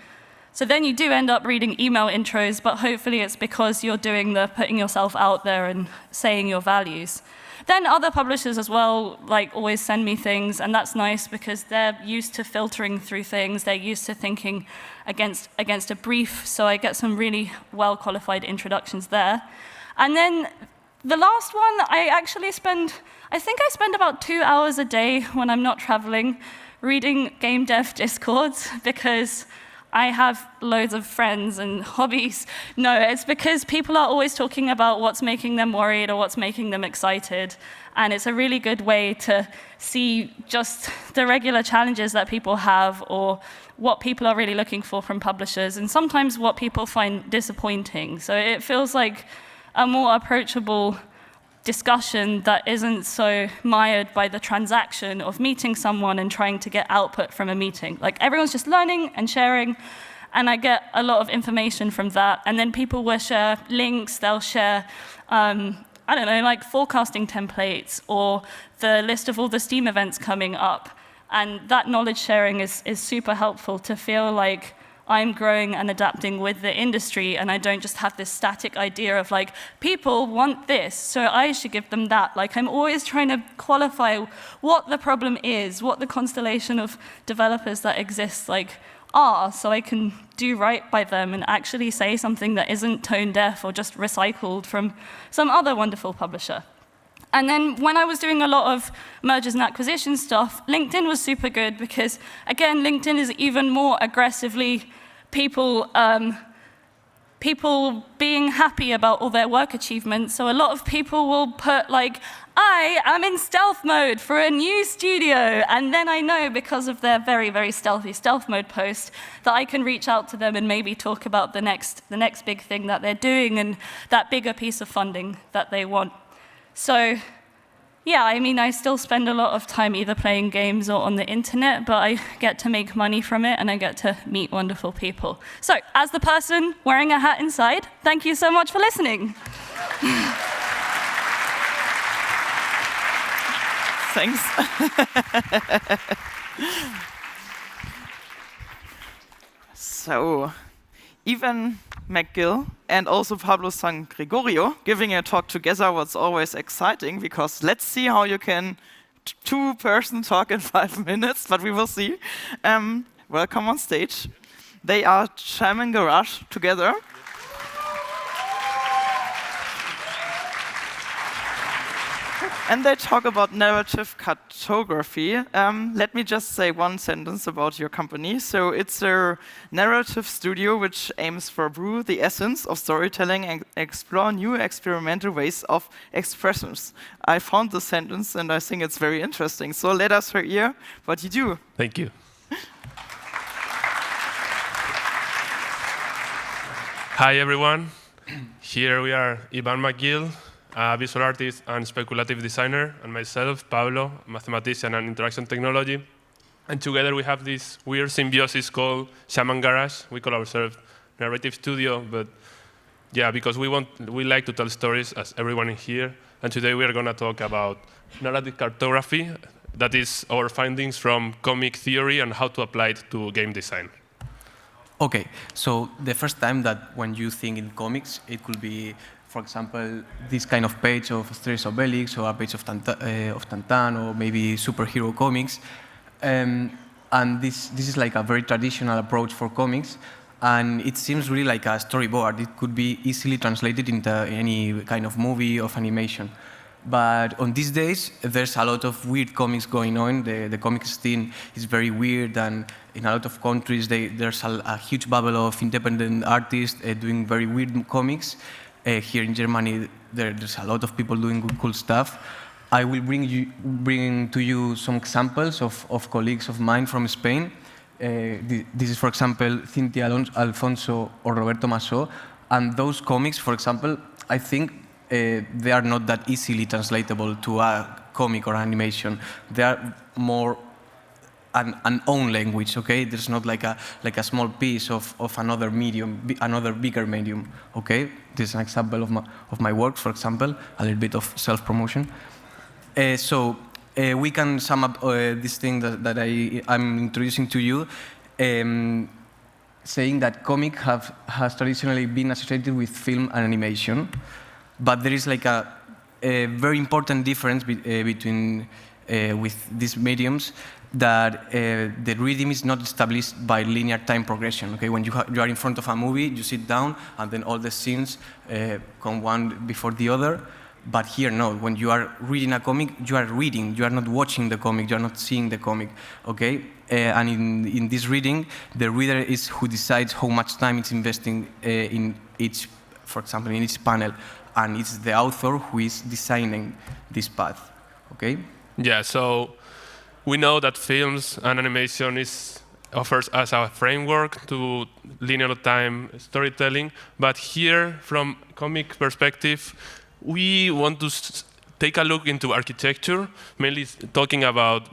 Speaker 7: So then you do end up reading email intros, but hopefully it's because you're doing the putting yourself out there and saying your values. Then other publishers as well, always send me things, and that's nice because they're used to filtering through things. They're used to thinking against a brief, so I get some really well-qualified introductions there. And then the last one, I think I spend about 2 hours a day when I'm not traveling reading game dev discords because I have loads of friends and hobbies. No, it's because people are always talking about what's making them worried or what's making them excited. And it's a really good way to see just the regular challenges that people have or what people are really looking for from publishers and sometimes what people find disappointing. So it feels like a more approachable discussion that isn't so mired by the transaction of meeting someone and trying to get output from a meeting. Everyone's just learning and sharing, and I get a lot of information from that. And then people will share links, they'll share, forecasting templates or the list of all the Steam events coming up. And that knowledge sharing is super helpful to feel like I'm growing and adapting with the industry, and I don't just have this static idea of people want this, so I should give them that. I'm always trying to qualify what the problem is, what the constellation of developers that exists are, so I can do right by them and actually say something that isn't tone deaf or just recycled from some other wonderful publisher. And then when I was doing a lot of mergers and acquisition stuff, LinkedIn was super good because, again, LinkedIn is even more aggressively people being happy about all their work achievements. So a lot of people will put I am in stealth mode for a new studio. And then I know because of their very, very stealthy stealth mode post that I can reach out to them and maybe talk about the next big thing that they're doing and that bigger piece of funding that they want. So yeah, I still spend a lot of time either playing games or on the internet, but I get to make money from it and I get to meet wonderful people. So as the person wearing a hat inside, thank you so much for listening.
Speaker 2: Thanks. So, Ivan McGill and also Pablo San Gregorio giving a talk together was always exciting because let's see how you can two-person talk in 5 minutes, but we will see. Welcome on stage. They are Shaman Garage together. And they talk about narrative cartography. Let me just say one sentence about your company. So it's a narrative studio which aims for brew the essence of storytelling and explore new experimental ways of expressions. I found the sentence and I think it's very interesting. So let us hear what you do.
Speaker 8: Thank you. Hi, everyone. Here we are, Ivan McGill, a visual artist and speculative designer, and myself, Pablo, mathematician and interaction technology. And together we have this weird symbiosis called Shaman Garage. We call ourselves narrative studio, but yeah, because we like to tell stories as everyone in here. And today we are going to talk about narrative cartography, that is our findings from comic theory and how to apply it to game design.
Speaker 9: Okay, so the first time that when you think in comics, it could be, for example, this kind of page of Asterix Obelix, or a page of Tantan, or maybe superhero comics. And this is like a very traditional approach for comics, and it seems really like a storyboard. It could be easily translated into any kind of movie of animation. But on these days, there's a lot of weird comics going on. The comics scene is very weird, and in a lot of countries, there's a huge bubble of independent artists doing very weird comics. Here in Germany, there's a lot of people doing cool stuff. I will bring to you some examples of colleagues of mine from Spain. This is, for example, Cynthia Alfonso or Roberto Massó. And those comics, for example, I think they are not that easily translatable to a comic or animation. They are more an own language, okay? There's not like a small piece of another medium, another bigger medium, okay? This is an example of my work, for example, a little bit of self-promotion. So we can sum up this thing that I'm introducing to you, saying that comic has traditionally been associated with film and animation, but there is like a very important difference between with these mediums, that the rhythm is not established by linear time progression. Okay, when you are in front of a movie, you sit down, and then all the scenes come one before the other. But here, no. When you are reading a comic, you are reading. You are not watching the comic. You are not seeing the comic. Okay, and in this reading, the reader is who decides how much time it's investing in each, for example, in each panel, and it's the author who is designing this path. Okay.
Speaker 8: Yeah. So we know that films and animation offers us a framework to linear time storytelling, but here, from comic perspective, we want to take a look into architecture, mainly talking about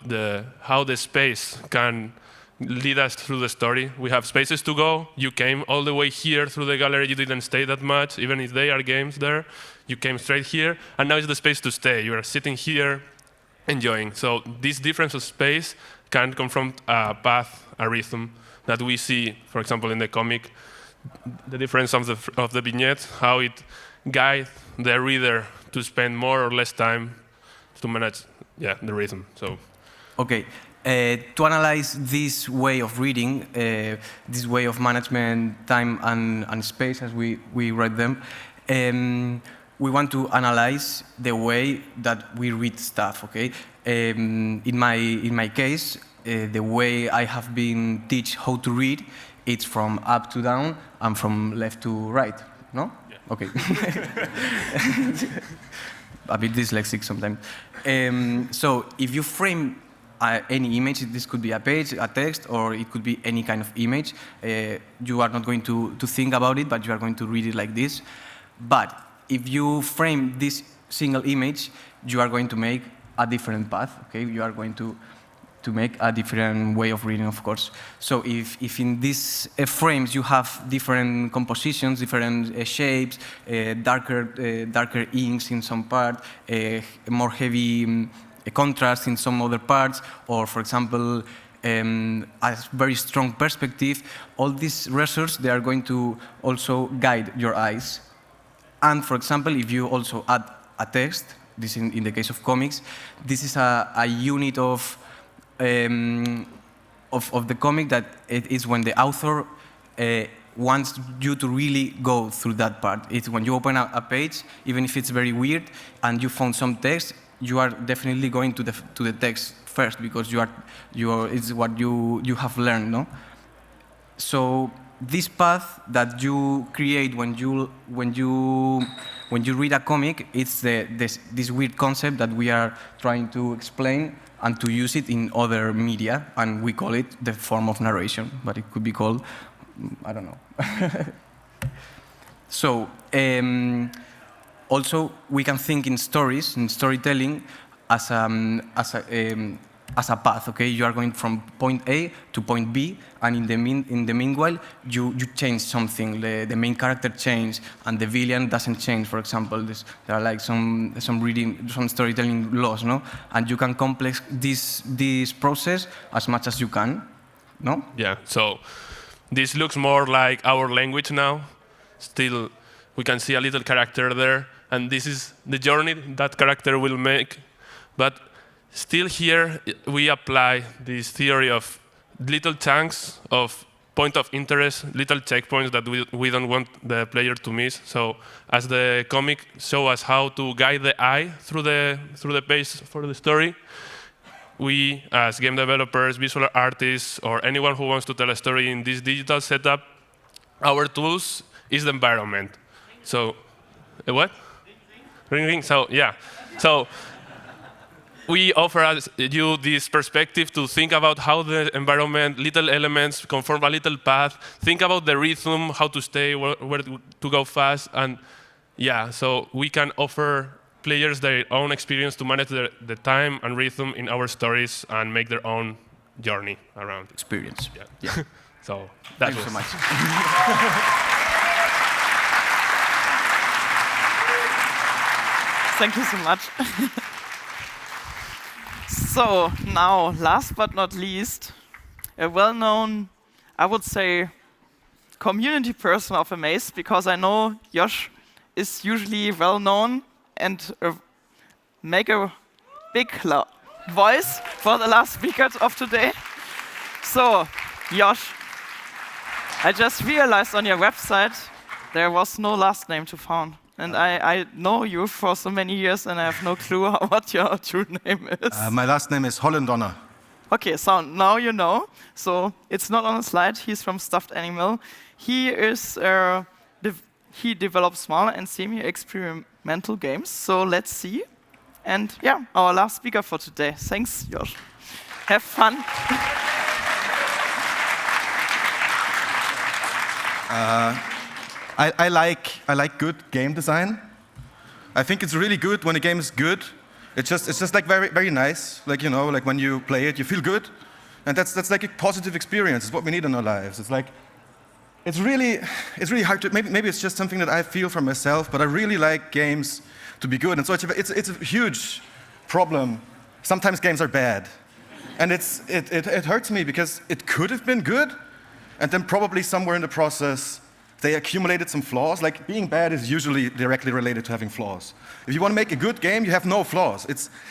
Speaker 8: how the space can lead us through the story. We have spaces to go. You came all the way here through the gallery. You didn't stay that much, even if there are games there. You came straight here, and now it's the space to stay. You are sitting here, enjoying. So this difference of space can confront a path, a rhythm that we see, for example, in the comic, the difference of the vignettes, how it guides the reader to spend more or less time to manage the rhythm. So,
Speaker 9: okay. To analyze this way of reading, this way of management, time and space, as we read them, we want to analyze the way that we read stuff. Okay, in my case, the way I have been taught how to read, it's from up to down and from left to right. No? Yeah. Okay. A bit dyslexic sometimes. So if you frame any image, this could be a page, a text, or it could be any kind of image. You are not going to think about it, but you are going to read it like this. But if you frame this single image, you are going to make a different path. Okay, you are going to make a different way of reading, of course. So if in these frames you have different compositions, different shapes, darker inks in some part, more heavy a contrast in some other parts, or for example, a very strong perspective. All these resources, they are going to also guide your eyes. And for example, if you also add a text, this in the case of comics, this is a unit of the comic that it is when the author wants you to really go through that part. It's when you open a page, even if it's very weird, and you found some text, you are definitely going to the text first, because it's what you have learned, no? So this path that you create when you read a comic, it's this weird concept that we are trying to explain and to use it in other media, and we call it the form of narration, but it could be called, I don't know. So also we can think in stories, in storytelling, as a path. Okay, you are going from point A to point B, and in the meanwhile, you change something. The main character changes, and the villain doesn't change. For example, there are like some storytelling laws, no? And you can complex this process as much as you can, no?
Speaker 8: Yeah. So this looks more like our language now. Still, we can see a little character there, and this is the journey that character will make. But still here, we apply this theory of little chunks of point of interest, little checkpoints that we don't want the player to miss. So as the comic shows us how to guide the eye through the page for the story, we, as game developers, visual artists, or anyone who wants to tell a story in this digital setup, our tools is the environment. So, what? Ring, ring. So, yeah. So, we offer you this perspective to think about how the environment, little elements conform a little path. Think about the rhythm, how to stay, where to go fast. And yeah, so we can offer players their own experience to manage the time and rhythm in our stories and make their own journey around
Speaker 9: experience.
Speaker 8: Yeah. So that's
Speaker 9: Thank you so much.
Speaker 2: Thank you so much. So now, last but not least, a well-known, I would say, community person of Amaze, because I know Josh is usually well-known and make a big voice for the last speakers of today. So, Josh, I just realized on your website there was no last name to found. And I know you for so many years, and I have no clue what your true name is.
Speaker 10: My last name is Hollendonner.
Speaker 2: Okay, so now you know. So it's not on the slide. He's from Stuffed Animal. He is he develops small and semi-experimental games. So let's see. And yeah, our last speaker for today. Thanks, Josh. Have fun.
Speaker 10: I like good game design. I think it's really good when a game is good. It's just like very nice. Like, you know, like when you play it, you feel good, and that's like a positive experience. It's what we need in our lives. It's like it's really hard to maybe it's just something that I feel for myself. But I really like games to be good, and so it's a huge problem. Sometimes games are bad, and it hurts me because it could have been good, and then probably somewhere in the process they accumulated some flaws. Like, being bad is usually directly related to having flaws. If you want to make a good game, you have no flaws.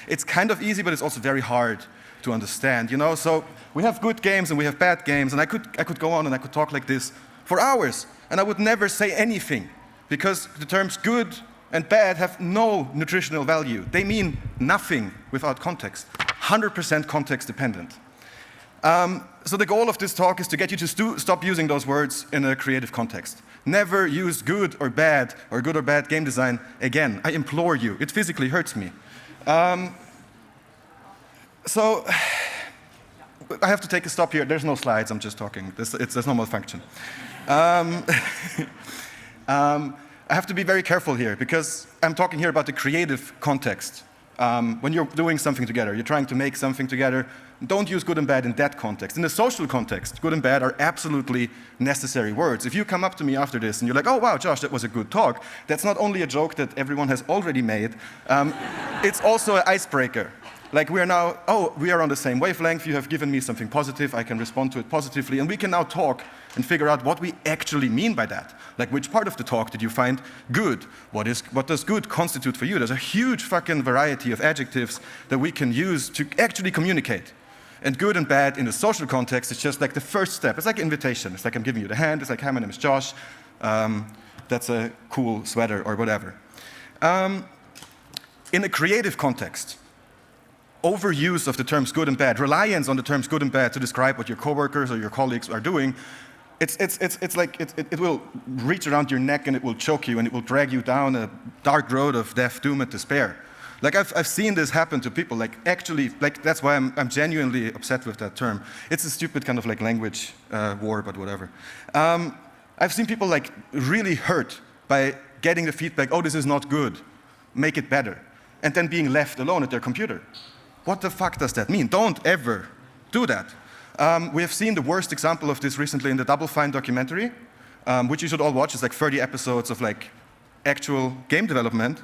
Speaker 10: It's kind of easy, but it's also very hard to understand, you know? So we have good games and we have bad games, and I could go on and I could talk like this for hours, and I would never say anything, because the terms good and bad have no nutritional value. They mean nothing without context. 100% context dependent. So the goal of this talk is to get you to stop using those words in a creative context. Never use good or bad game design again. I implore you. It physically hurts me. So I have to take a stop here. There's no slides. I'm just talking. There's no malfunction. I have to be very careful here, because I'm talking here about the creative context When you're doing something together, you're trying to make something together, don't use good and bad in that context. In the social context, good and bad are absolutely necessary words. If you come up to me after this and you're like, oh, wow, Josh, that was a good talk, that's not only a joke that everyone has already made, it's also an icebreaker. Like we are now, oh, we are on the same wavelength, you have given me something positive, I can respond to it positively, and we can now talk and figure out what we actually mean by that. Like which part of the talk did you find good? What does good constitute for you? There's a huge fucking variety of adjectives that we can use to actually communicate. And good and bad in the social context is just like the first step. It's like an invitation. It's like I'm giving you the hand. It's like, hi, my name is Josh. That's a cool sweater or whatever. In a creative context, overuse of the terms good and bad, reliance on the terms good and bad to describe what your coworkers or your colleagues are doing, it's like it will reach around your neck and it will choke you and it will drag you down a dark road of death, doom, and despair. Like I've seen this happen to people. Like actually, like that's why I'm genuinely upset with that term. It's a stupid kind of like language war, but whatever. I've seen people like really hurt by getting the feedback, oh, this is not good, make it better, and then being left alone at their computer. What the fuck does that mean? Don't ever do that. We have seen the worst example of this recently in the Double Fine documentary, which you should all watch. It's like 30 episodes of like actual game development.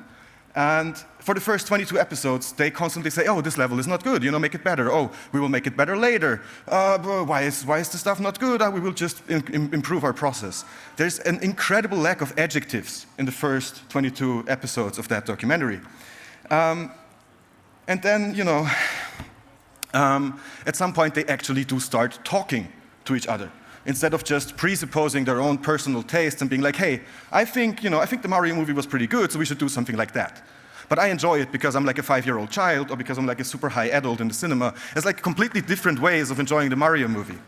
Speaker 10: And for the first 22 episodes, they constantly say, oh, this level is not good, you know, make it better. Oh, we will make it better later. Why is the stuff not good? We will just improve our process. There's an incredible lack of adjectives in the first 22 episodes of that documentary. And then, you know, at some point they actually do start talking to each other instead of just presupposing their own personal taste and being like, hey, I think the Mario movie was pretty good, so we should do something like that. But I enjoy it because I'm like a 5-year-old child or because I'm like a super high adult in the cinema. It's like completely different ways of enjoying the Mario movie.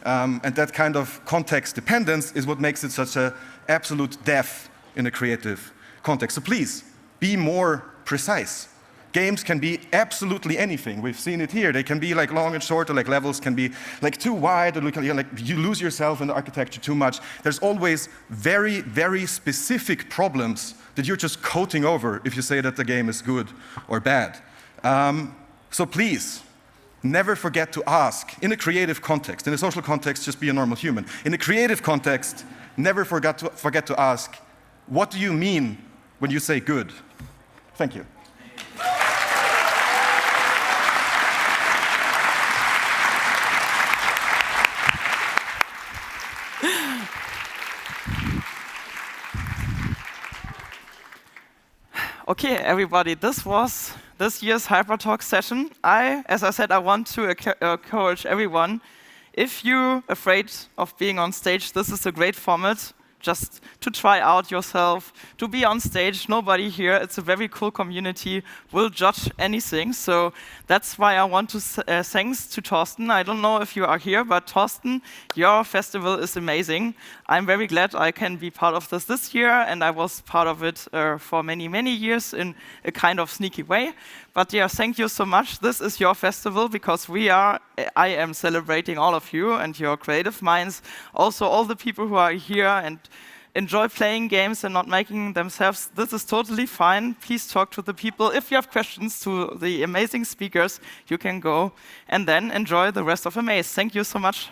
Speaker 10: And that kind of context dependence is what makes it such an absolute death in a creative context. So please, be more precise. Games can be absolutely anything. We've seen it here. They can be like long and short, or like levels can be like too wide, or like you lose yourself in the architecture too much. There's always very, very specific problems that you're just coating over if you say that the game is good or bad. So please, never forget to ask in a creative context. In a social context, just be a normal human. In a creative context, never forget to ask, what do you mean when you say good? Thank you.
Speaker 2: Okay, everybody, this was this year's HyperTalk session. As I said, I want to encourage everyone, if you're afraid of being on stage, this is a great format. Just to try out yourself, to be on stage. Nobody here, it's a very cool community, will judge anything. So that's why I want to thanks to Thorsten. I don't know if you are here, but Thorsten, your festival is amazing. I'm very glad I can be part of this year, and I was part of it for many, many years in a kind of sneaky way. But yeah, thank you so much. This is your festival because I am celebrating all of you and your creative minds. Also, all the people who are here and enjoy playing games and not making themselves. This is totally fine. Please talk to the people. If you have questions to the amazing speakers, you can go and then enjoy the rest of Amaze. Thank you so much.